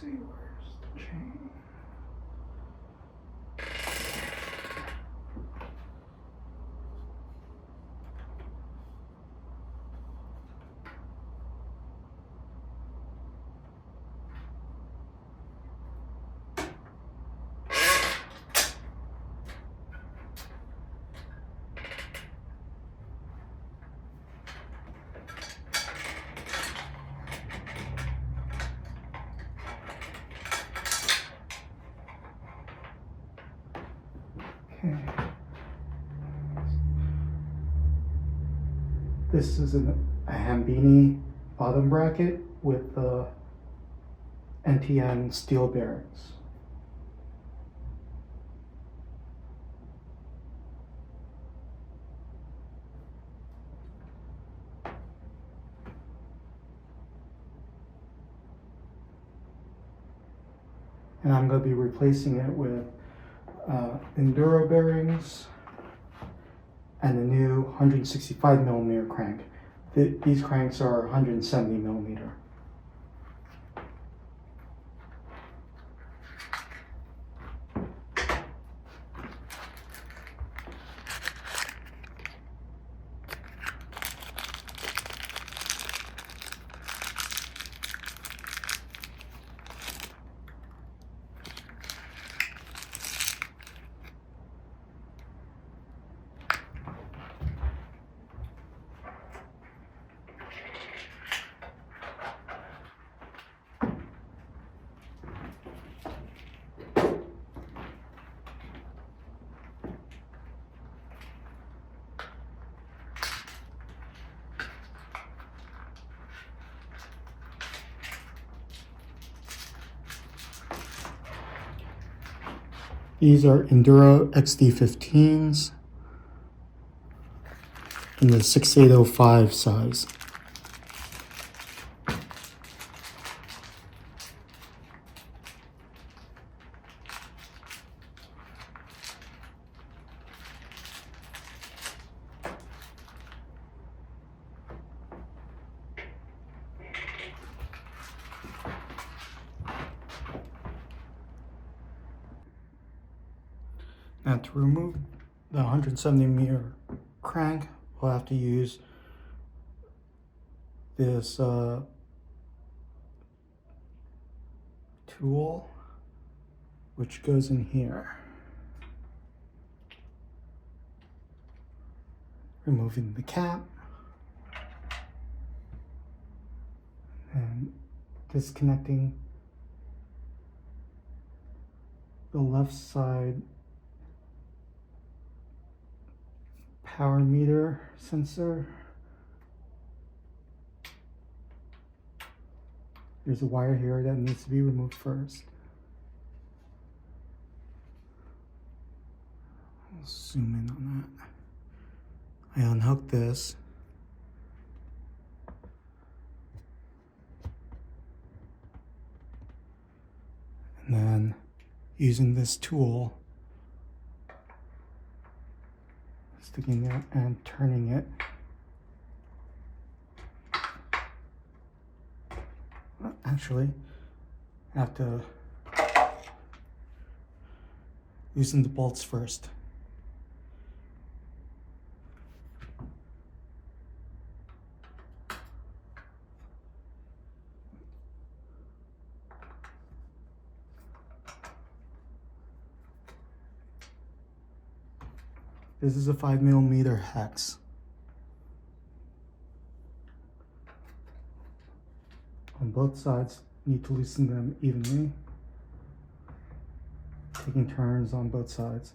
see, where's the chain? Okay. This is a Hambini bottom bracket with NTN Steel Bearings. And I'm going to be replacing it with Enduro bearings and a new 165 millimeter crank. These cranks are 170 millimeter. These are Enduro XD15s in the 6805 size. Now to remove the 170 millimeter crank, we'll have to use this tool, which goes in here. Removing the cap and disconnecting the left side power meter sensor. There's a wire here that needs to be removed first. I'll zoom in on that. I unhook this. And then using this tool, sticking it and turning it. Actually, I have to loosen the bolts first. This is a 5 millimeter hex. On both sides, need to loosen them evenly, taking turns on both sides.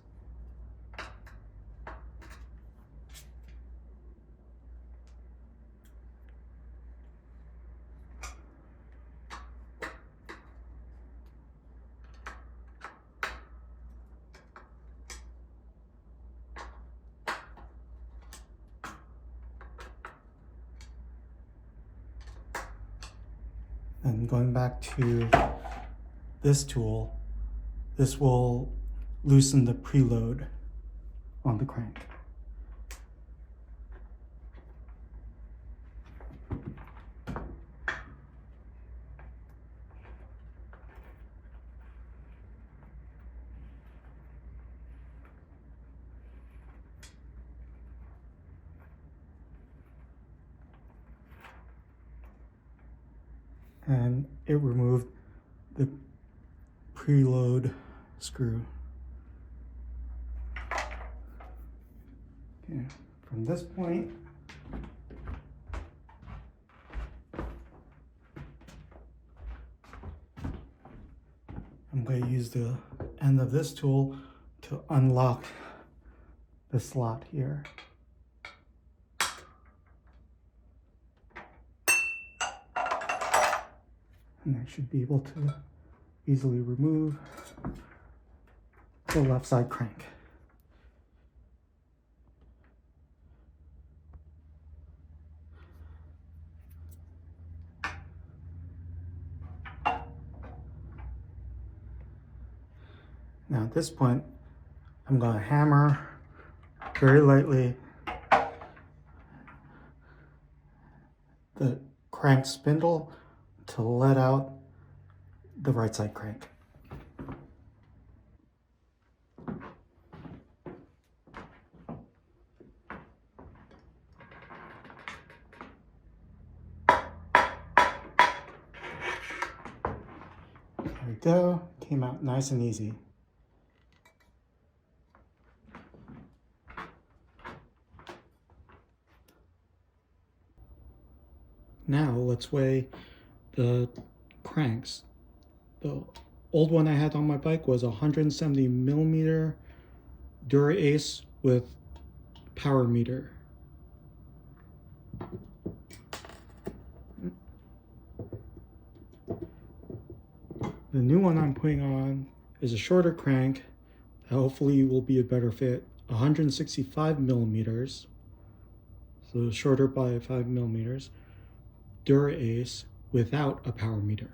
And going back to this tool, this will loosen the preload on the crank. and it removed the preload screw. Okay, from this point, I'm going to use the end of this tool to unlock the slot here. And I should be able to easily remove the left side crank. Now at this point, I'm going to hammer very lightly the crank spindle to let out the right side crank. There we go, came out nice and easy. Now let's weigh the cranks. The old one I had on my bike was 170 millimeter Dura-Ace with power meter. The new one I'm putting on is a shorter crank that hopefully will be a better fit, 165 millimeters, so shorter by 5 millimeters. Dura-Ace without a power meter.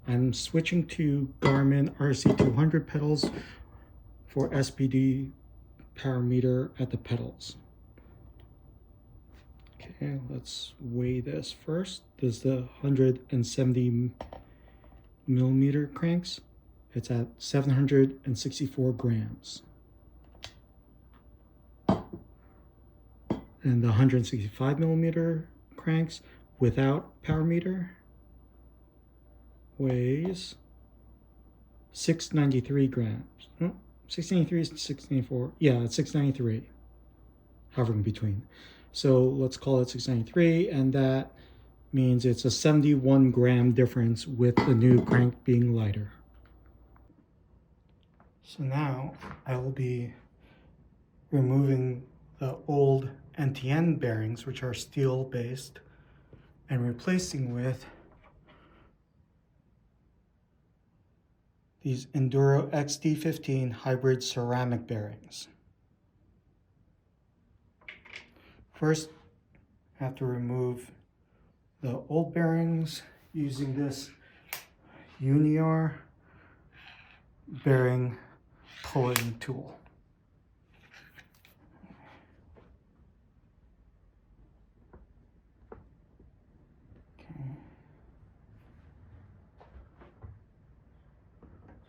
I'm switching to Garmin RC200 pedals for SPD power meter at the pedals. Okay, let's weigh this first. This is the 170 millimeter cranks. It's at 764 grams. And the 165 millimeter cranks without power meter weighs 693 grams. No, 693 is 694. Yeah, it's 693. Hovering between. So let's call it 693, and that means it's a 71 gram difference with the new crank being lighter. So now I will be removing the old NTN bearings, which are steel based, and replacing with these Enduro XD15 hybrid ceramic bearings. First, I have to remove the old bearings using this Uniar bearing pulling tool.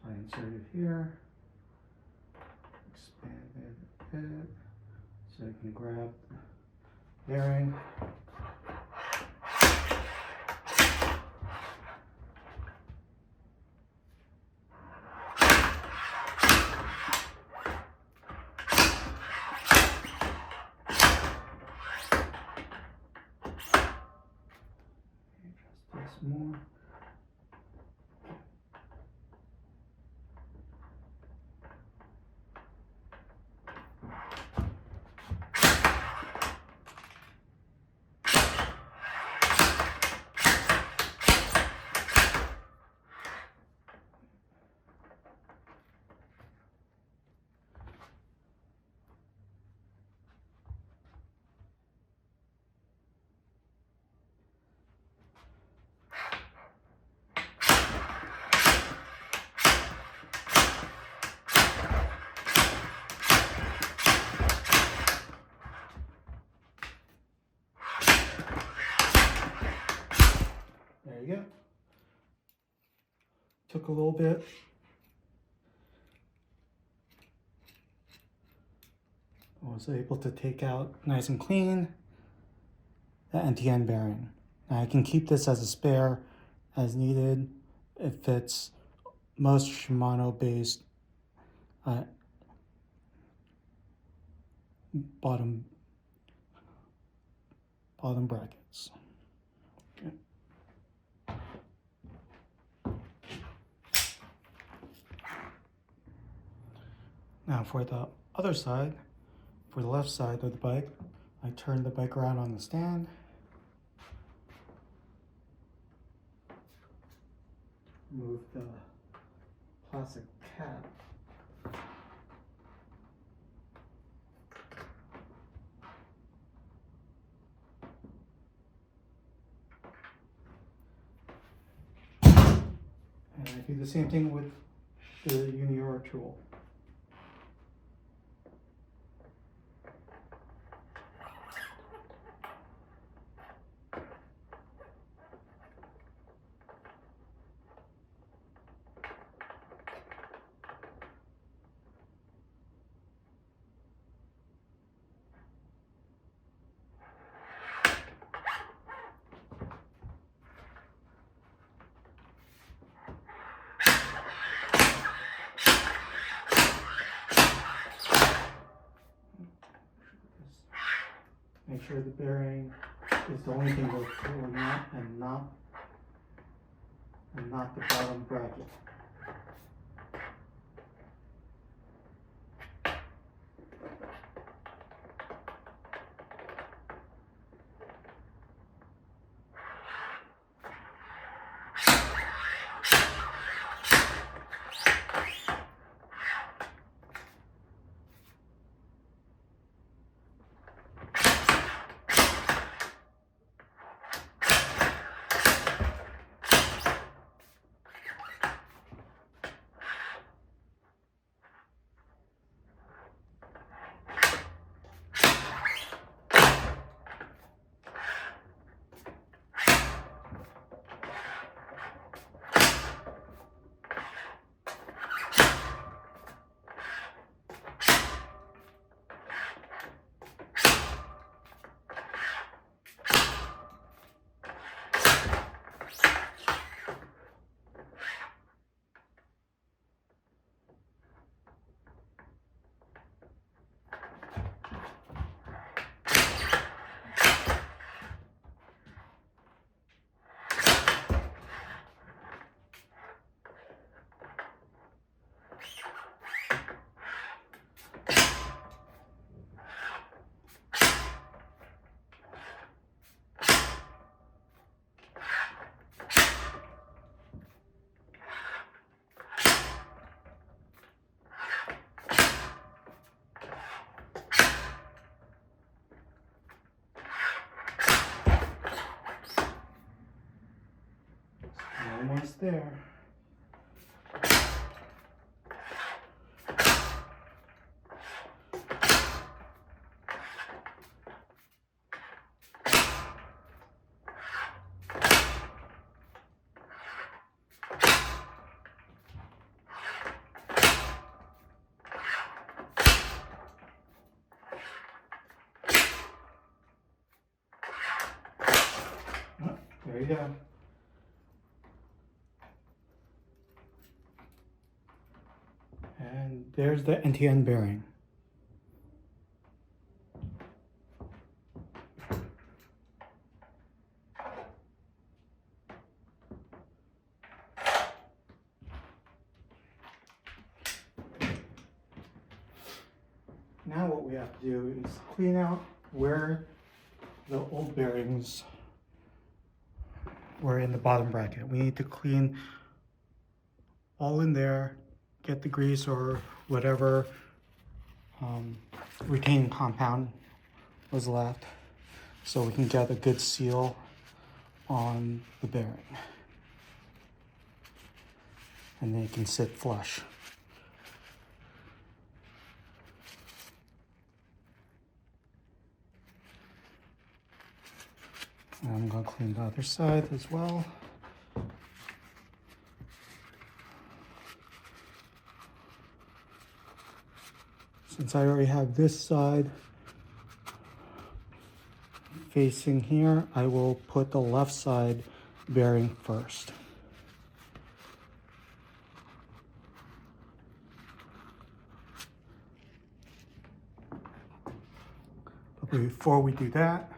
I insert it here, expand it a bit so I can grab the bearing. Adjust this more. There you go. Took a little bit. I was able to take out nice and clean the NTN bearing. Now I can keep this as a spare as needed. It fits most Shimano based bottom brackets. Now for the other side, for the left side of the bike, I turn the bike around on the stand. Move the plastic cap. And I do the same thing with the Unior tool. Make sure the bearing is the only thing we're pulling out and not the bottom bracket. Almost there. There you go. And there's the NTN bearing. Now what we have to do is clean out where the old bearings were in the bottom bracket. We need to clean all in there, get the grease or whatever retaining compound was left, so we can get a good seal on the bearing and then it can sit flush. And I'm going to clean the other side as well. Since I already have this side facing here, I will put the left side bearing first. Before we do that,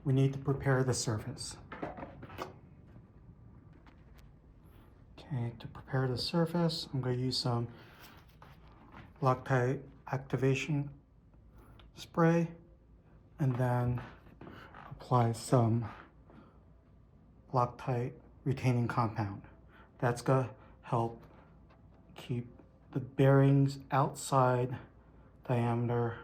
we need to prepare the surface. Okay, to prepare the surface, I'm going to use some Loctite activation spray and then apply some Loctite retaining compound. That's going to help keep the bearings outside diameter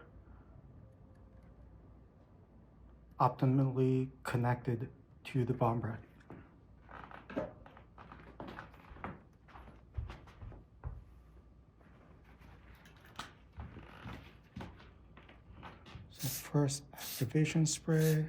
optimally connected to the bottom bracket. So first, activation spray.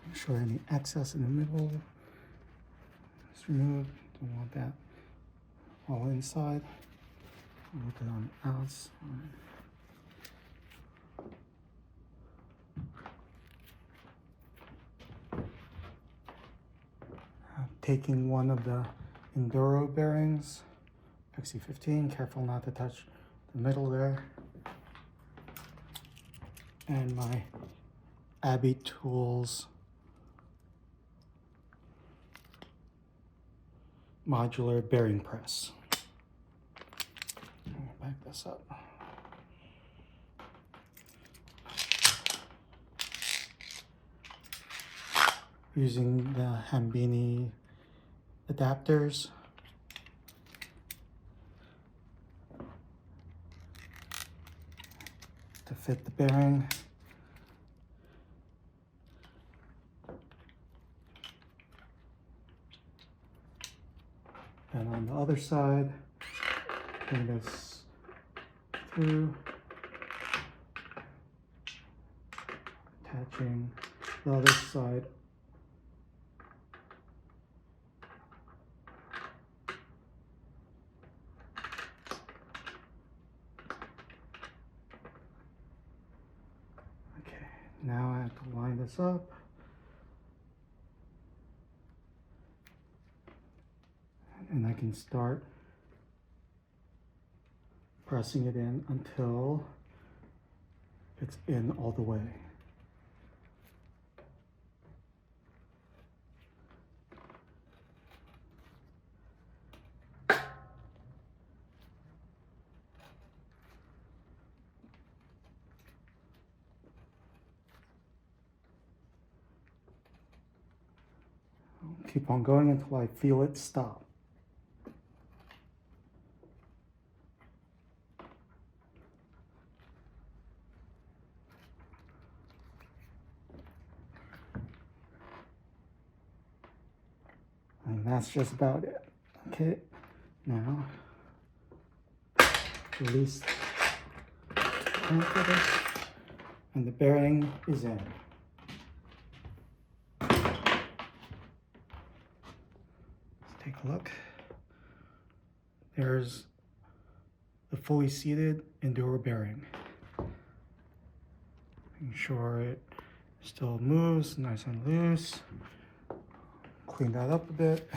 Make sure any excess in the middle is removed. Don't want that all inside. Look it on the outside. Taking one of the Enduro bearings, XD15, careful not to touch the middle there. And my Abbey Tools modular bearing press. I'll back this up. Using the Hambini adapters to fit the bearing. And on the other side, bring this through, attaching the other side. Okay, now I have to line this up. And I can start pressing it in until it's in all the way. I'll keep on going until I feel it stop. And that's just about it. Okay, now release the crank for this, and the bearing is in. Let's take a look. There's the fully seated Enduro bearing. Making sure it still moves nice and loose. Clean that up a bit.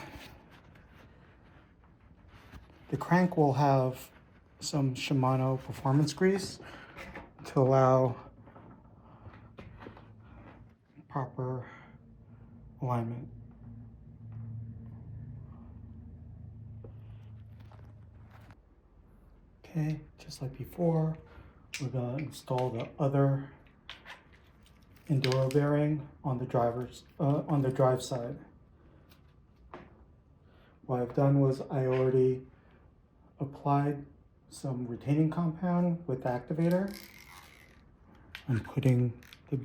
The crank will have some Shimano performance grease to allow proper alignment. Okay, just like before, we're going to install the other Enduro bearing on the drive side. What I've done was I already applied some retaining compound with the activator. I'm putting the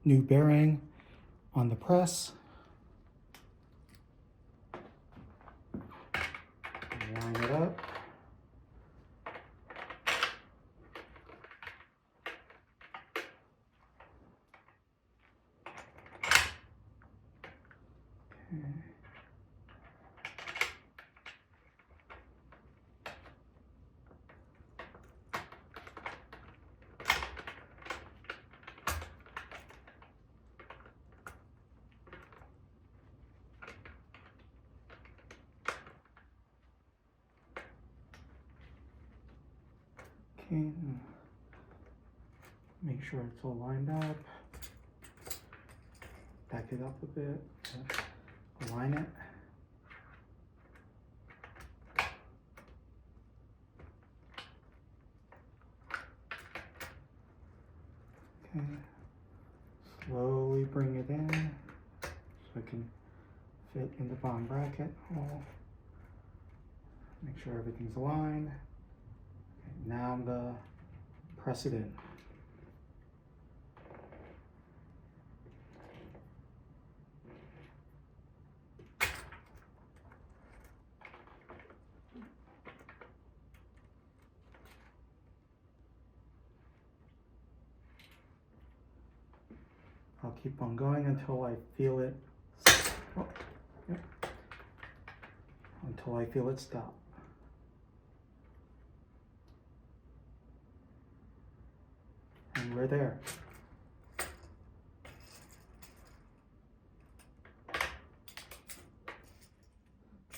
new bearing on the press. Line it up. Okay. Okay, make sure it's all lined up. Back it up a bit, align it. Okay, slowly bring it in so it can fit in the bottom bracket hole. Make sure everything's aligned. Now I'm going to press it in. I'll keep on going until I feel it. Oh, yep. Until I feel it stop. And we're there.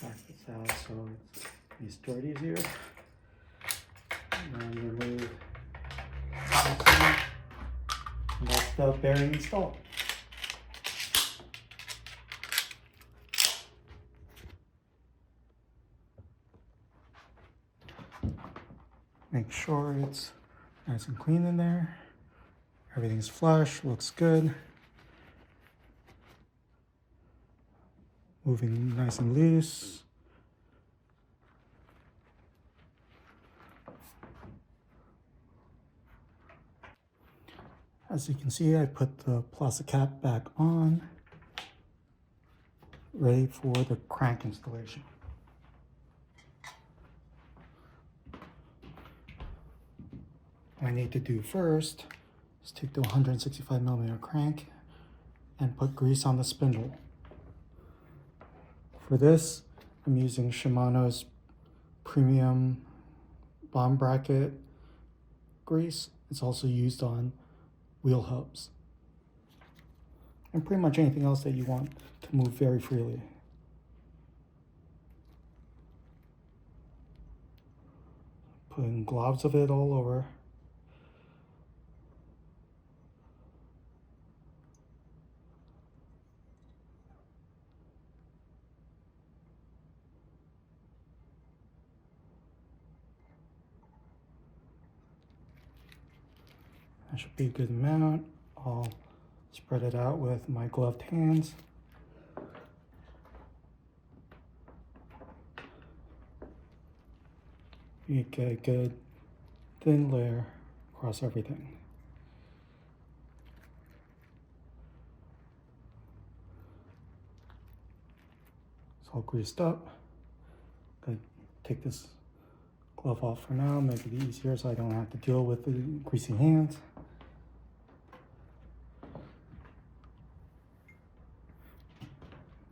Back this out so it's stored easier. And then remove this one. And that's the bearing installed. Make sure it's nice and clean in there. Everything's flush, looks good. Moving nice and loose. As you can see, I put the plastic cap back on, ready for the crank installation. What I need to do first is take the 165mm crank and put grease on the spindle. For this, I'm using Shimano's premium bottom bracket grease. It's also used on wheel hubs and pretty much anything else that you want to move very freely. Putting globs of it all over. That should be a good amount. I'll spread it out with my gloved hands. You get a good thin layer across everything. It's all greased up. Gonna take this glove off for now, make it easier so I don't have to deal with the greasy hands.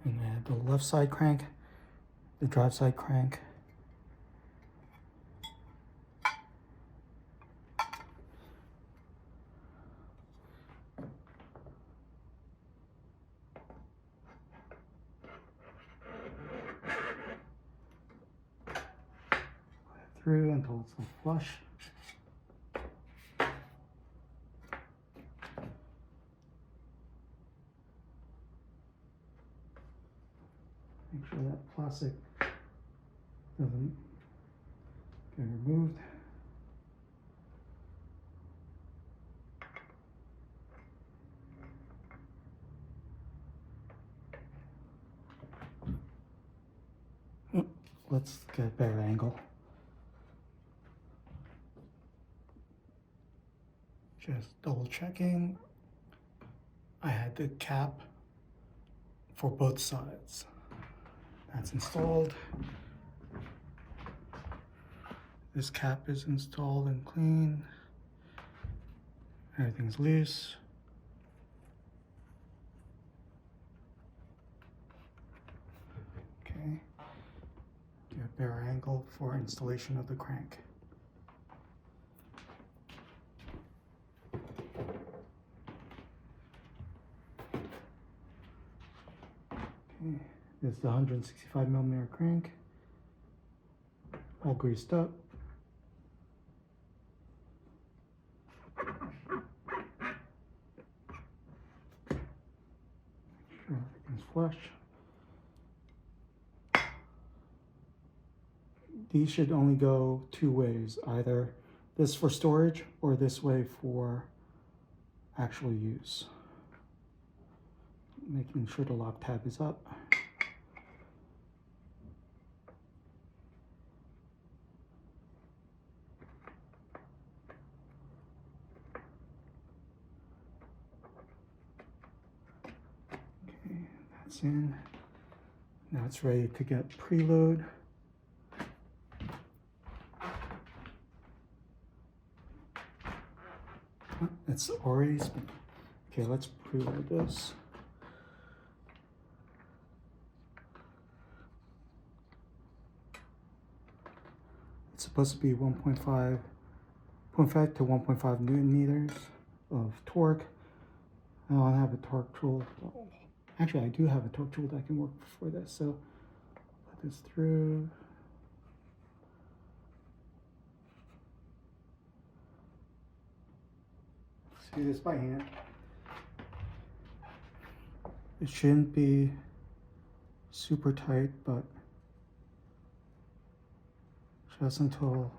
And add the left side crank, the drive side crank. Through until it's all flush. Make sure that plastic doesn't get removed. let's get a better angle. Just double checking. I had the cap for both sides. That's installed. This cap is installed and clean. Everything's loose. Okay. Get a better angle for installation of the crank. Okay. This is the 165mm crank, all greased up. Sure everything's flush. These should only go two ways, either this for storage or this way for actual use. Making sure the lock tab is up. Okay, that's in. Now it's ready to get preload. It's already spinning. Okay, let's preload this. It's supposed to be 0.5 to 1.5 Newton meters of torque. I don't have a torque tool. Well, actually, I do have a torque tool that can work for this. So put this through. Let's do this by hand. It shouldn't be super tight, but just until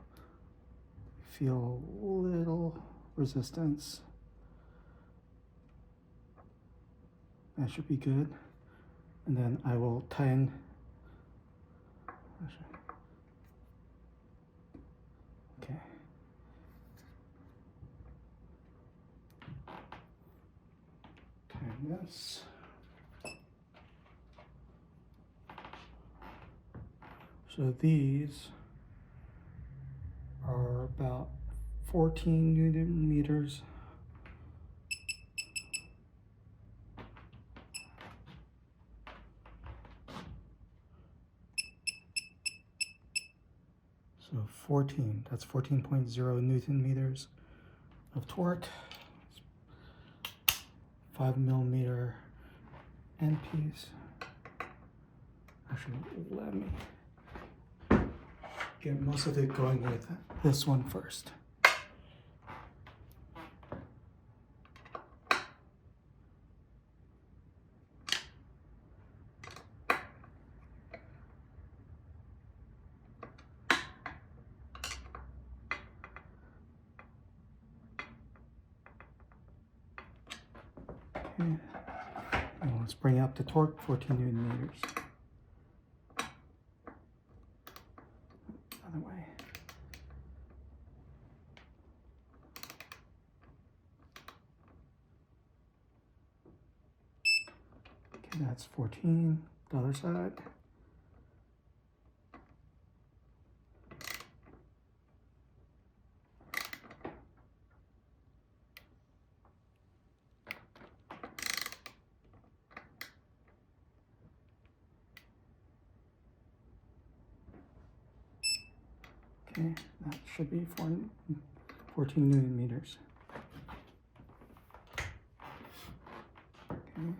you feel a little resistance. That should be good. And then I will tighten. Okay. Tighten this. So these are about 14 Newton meters. So 14, that's 14.0 Newton meters of torque. 5mm end piece. Actually, let me get most of it going with this one first. Okay. And let's bring up the torque, 14 Newton meters. Other way. Okay, that's 14. The other side. Okay, that should be 14 Newton meters. Okay.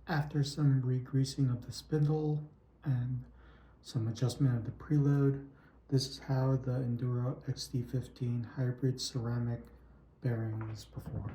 After some re-greasing of the spindle and some adjustment of the preload, this is how the Enduro XD15 hybrid ceramic bearing is performed.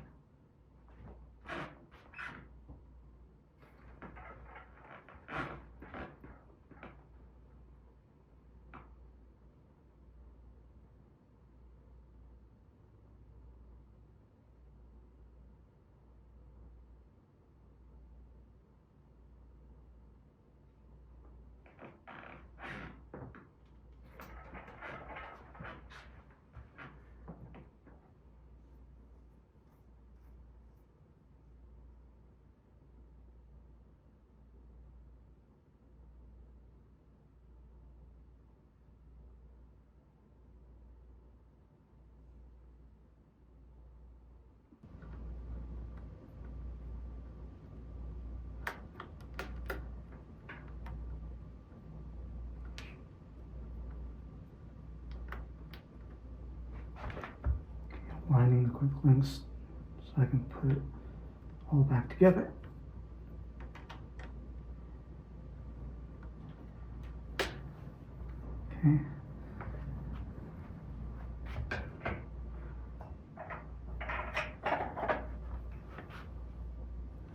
aligning the quick links so I can put it all back together. Okay.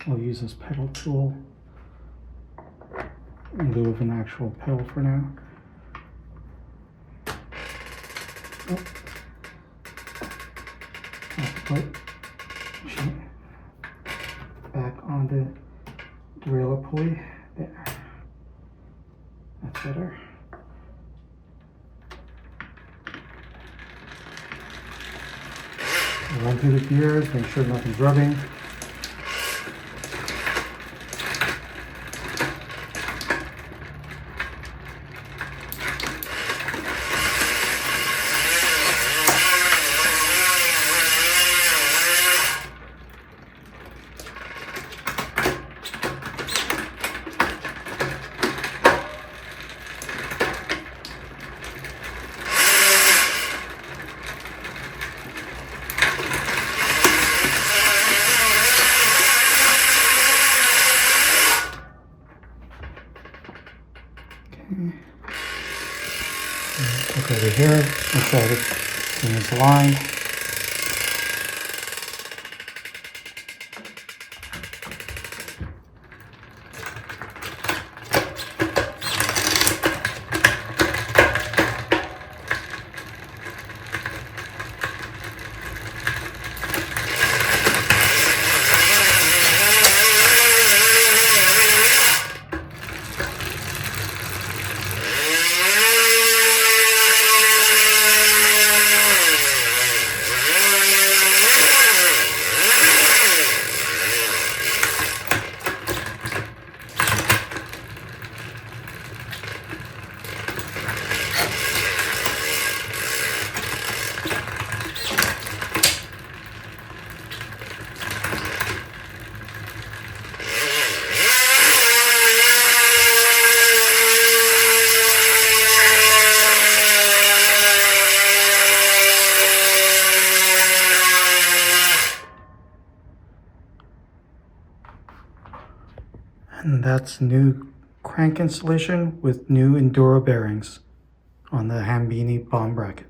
I'll use this pedal tool in lieu of an actual pedal for now. Oh. Put back on the derailleur pulley. There. That's better. Run through the gears, make sure nothing's rubbing. Look over here, make sure everything is aligned. And that's new crank installation with new Enduro bearings on the Hambini Bottom Bracket.